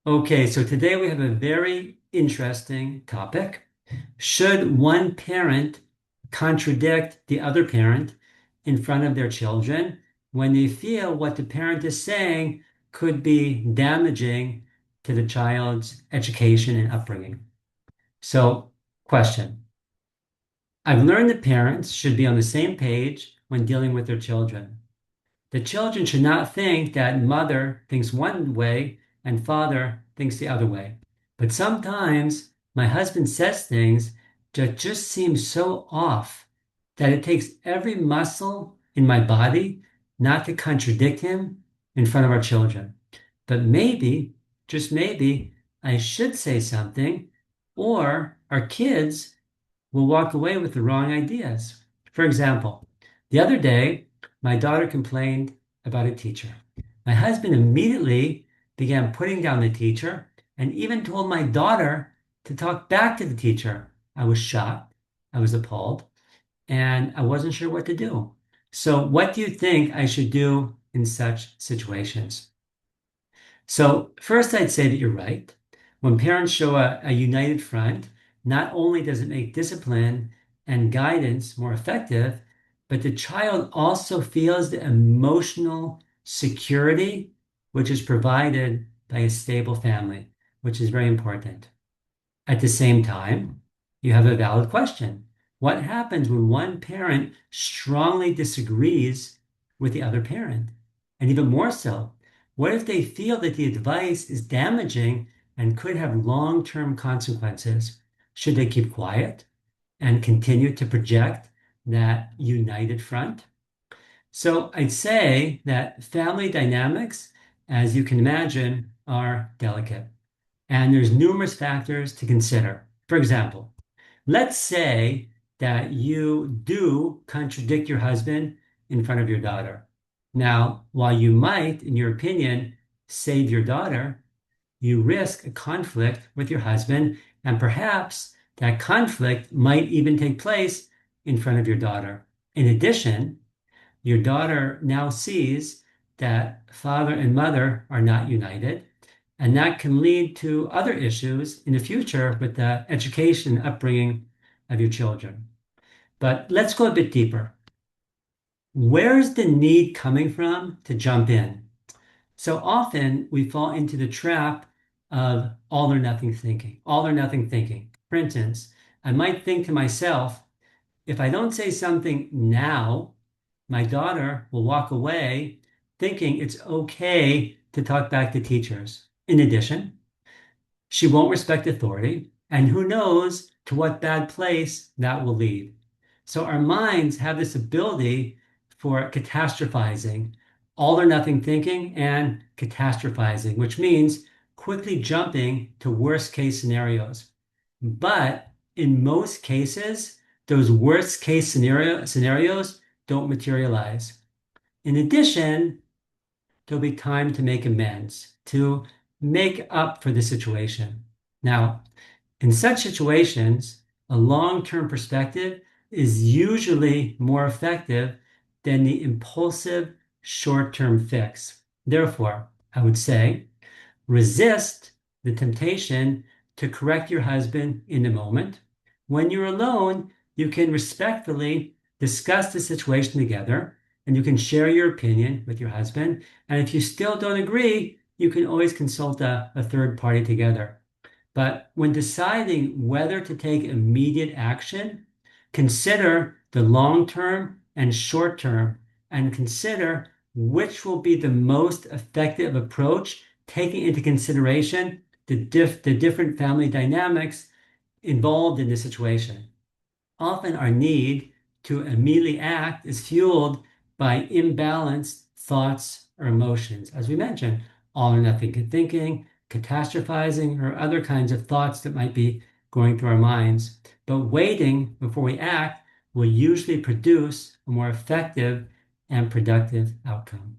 Okay, so today we have a very interesting topic. Should one parent contradict the other parent in front of their children when they feel what the parent is saying could be damaging to the child's education and upbringing? So, question. I've learned that parents should be on the same page when dealing with their children. The children should not think that mother thinks one way and father thinks the other way. But sometimes my husband says things that just seem so off that it takes every muscle in my body not to contradict him in front of our children. But maybe, just maybe, I should say something, or our kids will walk away with the wrong ideas. For example, the other day, my daughter complained about a teacher. My husband immediately began putting down the teacher and even told my daughter to talk back to the teacher. I was shocked. I was appalled, and I wasn't sure what to do. So, what do you think I should do in such situations? So, first, I'd say that you're right. When parents show a united front, not only does it make discipline and guidance more effective, but the child also feels the emotional security which is provided by a stable family, which is very important. At the same time, you have a valid question. What happens when one parent strongly disagrees with the other parent? And even more so, what if they feel that the advice is damaging and could have long-term consequences? Should they keep quiet and continue to project that united front? So I'd say that family dynamics, as you can imagine, are delicate. And there's numerous factors to consider. For example, let's say that you do contradict your husband in front of your daughter. Now, while you might, in your opinion, save your daughter, you risk a conflict with your husband, and perhaps that conflict might even take place in front of your daughter. In addition, your daughter now sees that father and mother are not united, and that can lead to other issues in the future with the education and upbringing of your children. But let's go a bit deeper. Where's the need coming from to jump in? So often we fall into the trap of all or nothing thinking, all or nothing thinking. For instance, I might think to myself, if I don't say something now, my daughter will walk away thinking it's okay to talk back to teachers. In addition, she won't respect authority, and who knows to what bad place that will lead. So our minds have this ability for catastrophizing, all or nothing thinking, and catastrophizing, which means quickly jumping to worst case scenarios. But in most cases, those worst case scenarios don't materialize. In addition, there'll be time to make amends, to make up for the situation. Now, in such situations, a long-term perspective is usually more effective than the impulsive short-term fix. Therefore, I would say resist the temptation to correct your husband in the moment. When you're alone, you can respectfully discuss the situation together and you can share your opinion with your husband. And if you still don't agree, you can always consult a third party together. But when deciding whether to take immediate action, consider the long term and short term and consider which will be the most effective approach, taking into consideration the different family dynamics involved in the situation. Often our need to immediately act is fueled by imbalanced thoughts or emotions. As we mentioned, all or nothing thinking, catastrophizing, or other kinds of thoughts that might be going through our minds. But waiting before we act will usually produce a more effective and productive outcome.